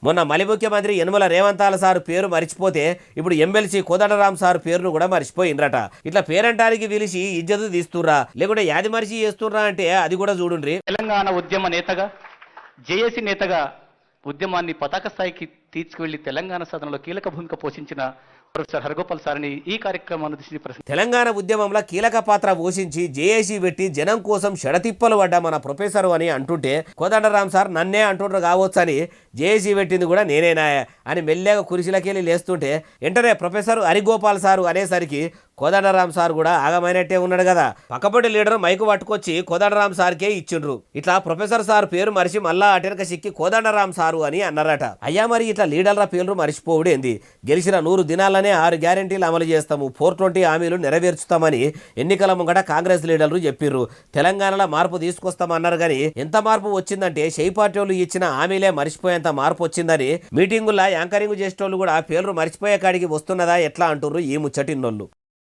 మొన్న మలి ముఖ్యమంత్రి యనమల రేవంతాల సార్ పేరు మరిచిపోతే ఇప్పుడు ఎమ్మెల్సీ కోదండరాం సార్ పేరును కూడా మర్చిపోయిండ్రట. ఇట్లా పేరంటానికి పిలిచి ఇజ్జతు తీస్తుర్రా లేకుంటే యాది మరిచి చేస్తుర్రా అంటే అది కూడా చూడుండ్రి. తెలంగాణ ఉద్యమ నేతగా జేఏసీ నేతగా ఉద్యమాన్ని పతాక స్థాయికి తీసుకువెళ్లి తెలంగాణ సాధనలో కీలక భూమిక పోషించిన ప్రొఫెసర్ హరగోపాల్ సార్ని ఈ కార్యక్రమాన్ని తెలంగాణ ఉద్యమంలో కీలక పాత్ర పోషించి జేఏసీ పెట్టి జనం కోసం షడతిప్పలు పడ్డ మన ప్రొఫెసర్ అని అంటుంటే కోదండరాం సార్ నన్నే అంటుండ్రు కావచ్చని జేఏసీ పెట్టింది కూడా నేనేనా అని మెల్లగా కురిసిలకెళ్ళి లేస్తుంటే వెంటనే ప్రొఫెసర్ హరిగోపాల్ సారు అనేసరికి కోదండరాం సార్ కూడా ఆగమైనట్టే ఉన్నాడు కదా. పక్కపొంటి లీడర్ మైకు పట్టుకొచ్చి కోదండరాం సార్కే ఇచ్చిండ్రు. ఇట్లా ప్రొఫెసర్ సార్ పేరు మరిచి మళ్ళా అటెనక సిక్కి కోదండరాం సారు అని అన్నారట. అయ్యా మరి ఇట్లా లీడర్ల పేర్లు మరిచిపోవుడేంది? గెలిచిన 100 దినాలనే 6 గ్యారెంటీలు అమలు చేస్తాము, 420 హామీలు నెరవేర్చుతామని ఎన్నికల ముంగట కాంగ్రెస్ లీడర్లు చెప్పిర్రు. తెలంగాణలో మార్పు తీసుకొస్తామన్నారు కానీ ఎంత మార్పు వచ్చిందంటే షై పార్టీ వాళ్ళు ఇచ్చిన హామీలే మరిచిపోయేంత మార్పు వచ్చిందని మీటింగుల్లో యాంకరింగ్ చేసేటోళ్ళు కూడా పేర్లు మరిచిపోయే కాడికి వస్తున్నదా ఎట్లా అంటుర్రు ఈ ముచ్చటిన్నోళ్ళు.